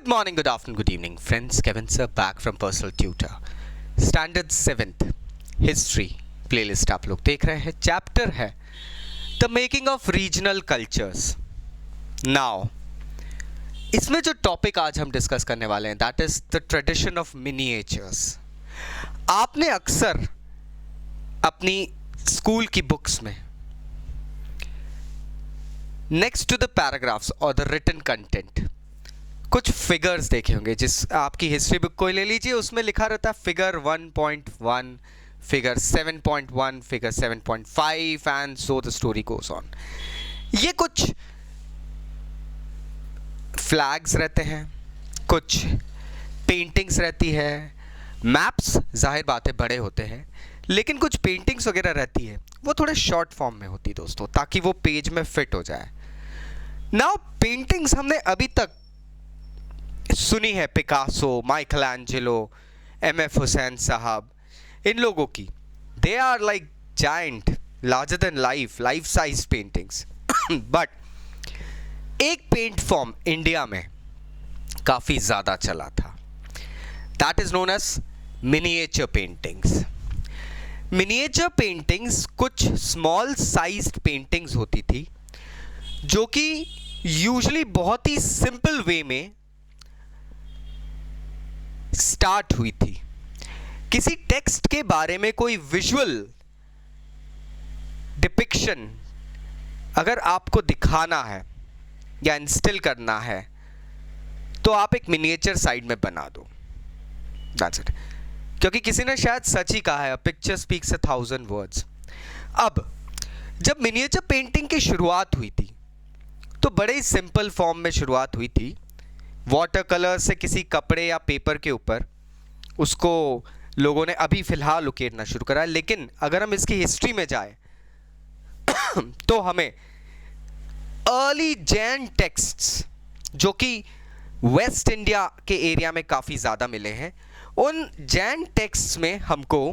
Good morning, good afternoon, good evening, friends. Kevin sir back from Personal Tutor. Standard 7th History playlist आप लोग देख रहे हैं. Chapter है the making of regional cultures. Now इसमें जो टॉपिक आज हम डिस्कस करने वाले हैं that is the tradition of miniatures. आपने अक्सर अपनी स्कूल की बुक्स में नेक्स्ट टू द पैराग्राफ्स और द रिटन कंटेंट कुछ फिगर्स देखे होंगे. जिस आपकी हिस्ट्री बुक को ले लीजिए, उसमें लिखा रहता है figure 1.1, figure 7.1, figure 7.5 and so the story goes on. ये कुछ फ्लैग्स रहते हैं, कुछ पेंटिंग्स रहती है, मैप्स जाहिर बात है बड़े होते हैं, लेकिन कुछ पेंटिंग्स वगैरह रहती है वो थोड़े शॉर्ट फॉर्म में होती है दोस्तों, ताकि वो पेज में फिट हो जाए. नाउ पेंटिंग्स हमने अभी तक सुनी है, Picasso, Michelangelo, M F. Hussain साहब, इन लोगों की. They are like giant, larger than life size paintings. But एक पेंट फॉर्म इंडिया में काफ़ी ज़्यादा चला था, that is known as miniature paintings. Miniature paintings कुछ स्मॉल साइज्ड पेंटिंग्स होती थी जो कि यूजुअली बहुत ही सिंपल वे में स्टार्ट हुई थी. किसी टेक्स्ट के बारे में कोई विजुअल डिपिक्शन अगर आपको दिखाना है या इंस्टिल करना है तो आप एक मिनिएचर साइड में बना दो. That's it. क्योंकि किसी ने शायद सच ही कहा है, पिक्चर स्पीक्स 1,000 वर्ड्स. अब जब मिनिएचर पेंटिंग की शुरुआत हुई थी तो बड़े ही सिंपल फॉर्म में शुरुआत हुई थी. वाटर कलर से किसी कपड़े या पेपर के ऊपर उसको लोगों ने अभी फ़िलहाल उकेरना शुरू करा है. लेकिन अगर हम इसकी हिस्ट्री में जाए तो हमें अर्ली जैन टेक्स्ट्स जो कि वेस्ट इंडिया के एरिया में काफ़ी ज़्यादा मिले हैं, उन जैन टेक्स्ट्स में हमको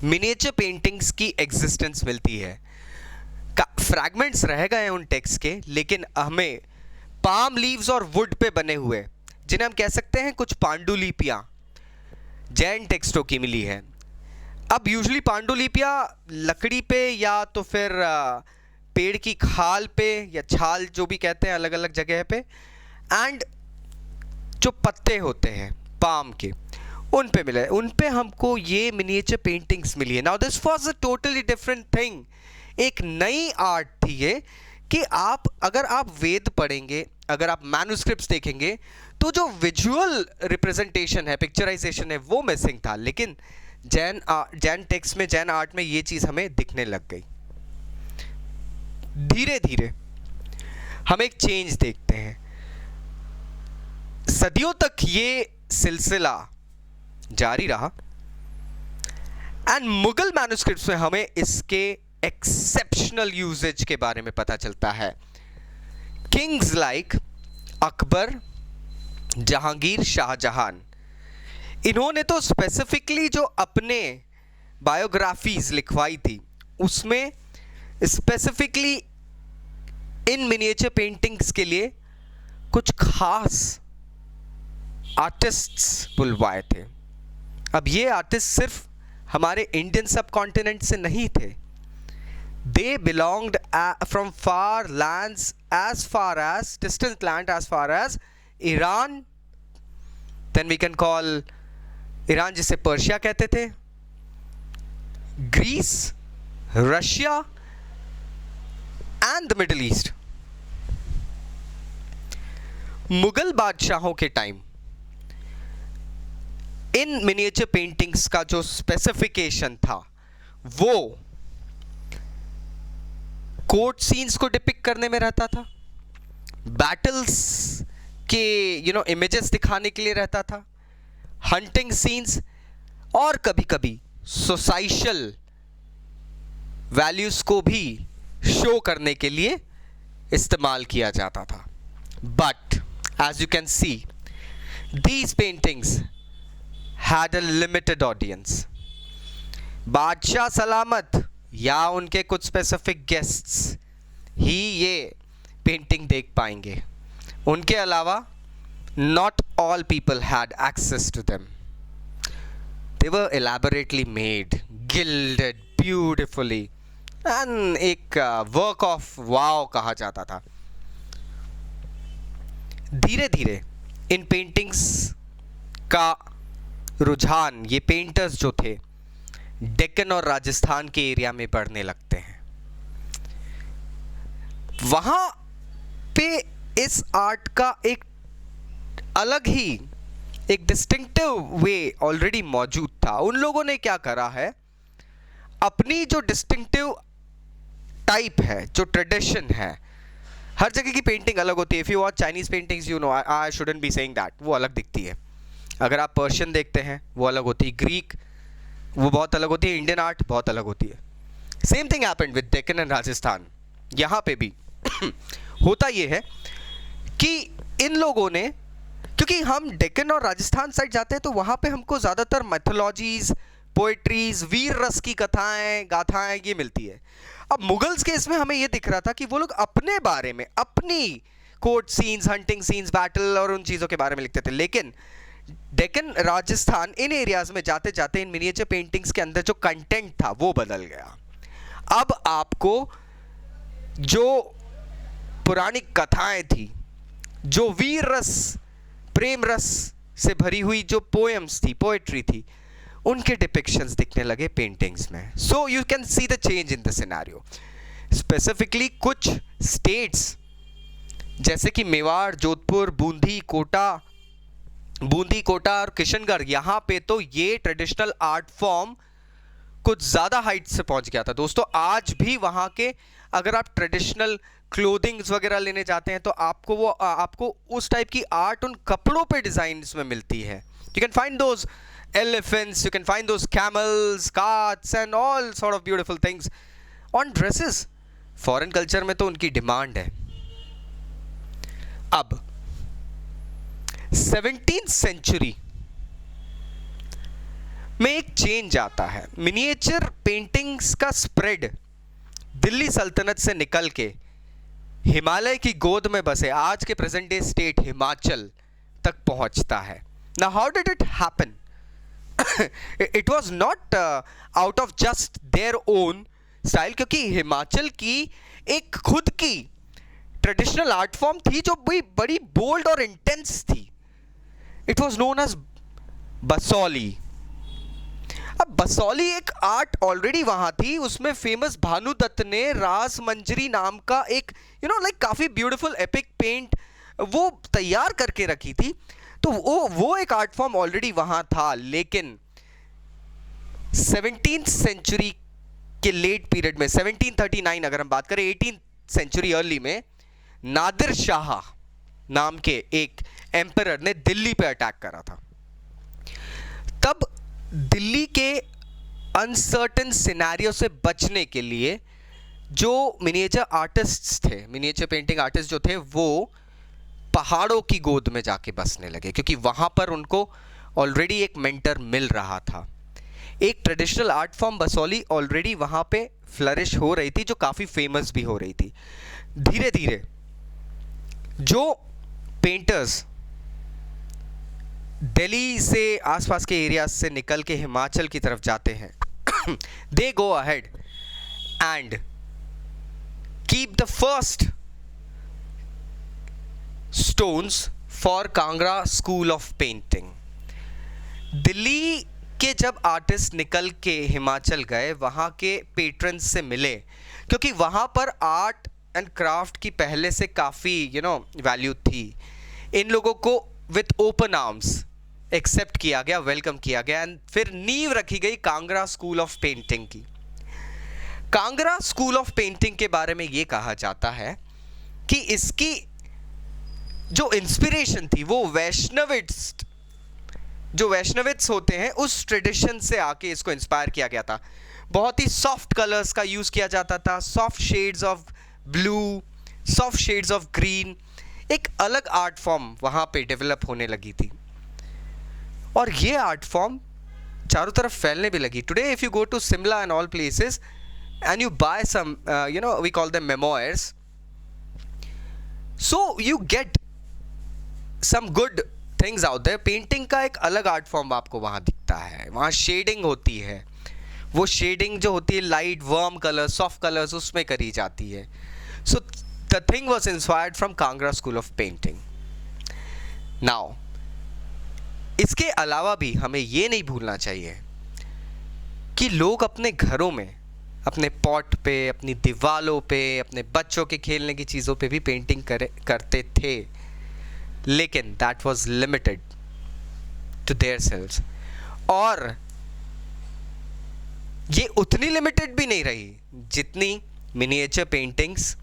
मिनिएचर पेंटिंग्स की एग्जिस्टेंस मिलती है. फ्रैगमेंट्स रह गए हैं उन टेक्स्ट के, लेकिन हमें पाम लीव्स और वुड पे बने हुए, जिन्हें हम कह सकते हैं कुछ पांडुलिपियाँ, जैन टेक्स्टों की मिली है. अब यूजुअली पांडुलिपियाँ लकड़ी पे या तो फिर पेड़ की खाल पे या छाल जो भी कहते हैं अलग अलग जगह पे, एंड जो पत्ते होते हैं पाम के उन पे मिले, उन पे हमको ये मिनिएचर पेंटिंग्स मिली है. Now this was a totally different thing. एक नई आर्ट थी ये कि अगर आप वेद पढ़ेंगे, अगर आप मैन्युस्क्रिप्ट्स देखेंगे तो जो विजुअल रिप्रेजेंटेशन है, पिक्चराइजेशन है, वो मिसिंग था. लेकिन जैन टेक्स्ट में, जैन आर्ट में ये चीज़ हमें दिखने लग गई. धीरे धीरे हम एक चेंज देखते हैं. सदियों तक ये सिलसिला जारी रहा एंड मुगल मैन्युस्क्रिप्ट्स में हमें इसके एक्सेप्शनल यूजेज के बारे में पता चलता है. किंग्स लाइक अकबर, जहांगीर, शाहजहां, इन्होंने तो स्पेसिफिकली जो अपने बायोग्राफीज लिखवाई थी उसमें स्पेसिफिकली इन मिनिएचर पेंटिंग्स के लिए कुछ खास आर्टिस्ट्स बुलवाए थे. अब ये आर्टिस्ट सिर्फ हमारे इंडियन सब कॉन्टिनेंट से नहीं थे. They belonged from far lands, as far as distant land as far as Iran. Then we can call Iran, जिसे पर्शिया कहते थे, Greece, Russia and the Middle East. Mughal बादशाहों के टाइम इन मिनिएचर पेंटिंग्स का जो स्पेसिफिकेशन था वो court scenes को डिपिक्ट करने में रहता था, बैटल्स के इमेजेस दिखाने के लिए रहता था, हंटिंग सीन्स, और कभी कभी सोसाइशल वैल्यूज को भी शो करने के लिए इस्तेमाल किया जाता था. But as you can see these paintings had a limited audience. बादशाह सलामत या उनके कुछ स्पेसिफिक गेस्ट्स ही ये पेंटिंग देख पाएंगे. उनके अलावा not all people had access to them. They were elaborately made, gilded beautifully, and एक वर्क ऑफ वाव कहा जाता था. धीरे धीरे इन पेंटिंग्स का रुझान, ये पेंटर्स जो थे, डेक्कन और राजस्थान के एरिया में बढ़ने लगते हैं. वहां पे इस आर्ट का एक अलग ही, एक डिस्टिंक्टिव वे ऑलरेडी मौजूद था. उन लोगों ने क्या करा है, अपनी जो डिस्टिंक्टिव टाइप है, जो ट्रेडिशन है, हर जगह की पेंटिंग अलग होती है. If you watch Chinese paintings, you know I shouldn't be saying that, वो अलग दिखती है. अगर आप पर्शियन देखते हैं वो अलग होती है, ग्रीक वो बहुत अलग होती है, इंडियन आर्ट बहुत अलग होती है. Same thing happened with Deccan and Rajasthan. यहाँ पे भी होता ये है कि इन लोगों ने, क्योंकि हम डेक्कन और राजस्थान साइड जाते हैं तो वहाँ पे हमको ज़्यादातर मैथोलॉजीज, पोएट्रीज, वीर रस की कथाएं, गाथाएं ये मिलती है. अब मुगल्स के इसमें हमें ये दिख रहा था कि वो लोग अपने बारे में, अपनी court scenes, hunting scenes, battle और उन चीज़ों के बारे में लिखते थे. लेकिन डेक्कन, राजस्थान, इन एरियाज में जाते जाते इन मिनिएचर पेंटिंग्स के अंदर जो कंटेंट था वो बदल गया. अब आपको जो पुरानी कथाएं थी, जो वीर रस, प्रेम रस से भरी हुई जो पोएम्स थी, पोएट्री थी, उनके डिपिक्शंस दिखने लगे पेंटिंग्स में. So you can see the change in the scenario. Specifically कुछ स्टेट्स जैसे कि मेवाड़, जोधपुर, बूंदी, कोटा और किशनगढ़, यहाँ पे तो ये ट्रेडिशनल आर्ट फॉर्म कुछ ज़्यादा हाइट से पहुँच गया था. दोस्तों आज भी वहाँ के अगर आप ट्रेडिशनल क्लोथिंग्स वगैरह लेने जाते हैं तो आपको उस टाइप की आर्ट उन कपड़ों पे डिज़ाइंस में मिलती है. You can find those elephants, you can find those camels, carts and all sort of beautiful things on dresses. Foreign culture में तो उनकी डिमांड है. अब 17th सेंचुरी में एक चेंज आता है. मिनिएचर पेंटिंग्स का स्प्रेड दिल्ली सल्तनत से निकल के हिमालय की गोद में बसे आज के प्रेजेंट डे स्टेट हिमाचल तक पहुंचता है. Now how did it happen? It was not out of just their own style, क्योंकि हिमाचल की एक खुद की ट्रेडिशनल आर्ट फॉर्म थी जो बड़ी बोल्ड और इंटेंस थी. It was known as Basohli. अब बसौली एक आर्ट ऑलरेडी वहां थी. उसमें फेमस भानुदत्त ने रास मंजरी नाम का एक लाइक काफी ब्यूटीफुल एपिक पेंट वो तैयार करके रखी थी. तो वो एक आर्ट फॉर्म ऑलरेडी वहां था. लेकिन 17th सेंचुरी के लेट पीरियड में, 1739 अगर हम बात करें, 18th सेंचुरी अर्ली में नादिर शाह नाम के एक एम्परर ने दिल्ली पे अटैक करा था. तब दिल्ली के अनसर्टेन सिनेरियो से बचने के लिए जो मिनिएचर आर्टिस्ट्स थे, मिनिएचर पेंटिंग आर्टिस्ट जो थे, वो पहाड़ों की गोद में जाके बसने लगे, क्योंकि वहां पर उनको ऑलरेडी एक मेंटर मिल रहा था. एक traditional art form Basohli already वहां पे फ्लरिश हो रही थी, जो काफी फेमस भी हो रही थी. धीरे धीरे जो पेंटर्स दिल्ली से आसपास के एरिया से निकल के हिमाचल की तरफ जाते हैं, they go ahead and keep the first stones for Kangra school of painting. Delhi के जब आर्टिस्ट निकल के हिमाचल गए, वहाँ के पेट्रन्स से मिले, क्योंकि वहाँ पर आर्ट एंड क्राफ्ट की पहले से काफ़ी वैल्यू थी. इन लोगों को विथ ओपन आर्म्स एक्सेप्ट किया गया, वेलकम किया गया, एंड फिर नींव रखी गई कांगड़ा स्कूल ऑफ पेंटिंग की. कांगड़ा स्कूल ऑफ पेंटिंग के बारे में ये कहा जाता है कि इसकी जो इंस्पिरेशन थी वो वैष्णविट्स होते हैं, उस ट्रेडिशन से आके इसको इंस्पायर किया गया था. बहुत ही सॉफ्ट कलर्स का यूज़ किया जाता था, soft shades of blue, soft shades of green. एक अलग आर्ट फॉर्म वहाँ पे डेवलप होने लगी थी, और ये आर्ट फॉर्म चारों तरफ फैलने भी लगी. Today if you go to Shimla and all places and you buy some we call them memoirs, so you get some good things out there. Painting का एक अलग आर्ट फॉर्म आपको वहाँ दिखता है, वहाँ शेडिंग होती है, वो शेडिंग जो होती है light warm colours soft colours उसमें करी जाती है। So the thing was inspired from Kangra school of painting. Now इसके अलावा भी हमें ये नहीं भूलना चाहिए कि लोग अपने घरों में, अपने पॉट पे, अपनी दीवालों पे, अपने बच्चों के खेलने की चीज़ों पे भी पेंटिंग करते थे, लेकिन that was limited to their selves. और ये उतनी लिमिटेड भी नहीं रही जितनी मिनिएचर पेंटिंग्स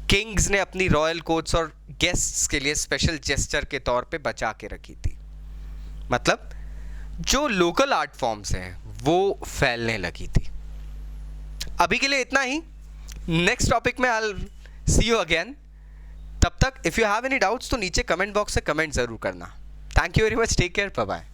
किंग्स ने अपनी रॉयल कोर्ट्स और गेस्ट्स के लिए स्पेशल जेस्चर के तौर पे बचा के रखी थी। मतलब जो लोकल आर्ट फॉर्म्स हैं वो फैलने लगी थी। अभी के लिए इतना ही। नेक्स्ट टॉपिक में I will see you again. तब तक if you have any doubts तो नीचे कमेंट बॉक्स से कमेंट ज़रूर करना। Thank you very much, take care, bye bye.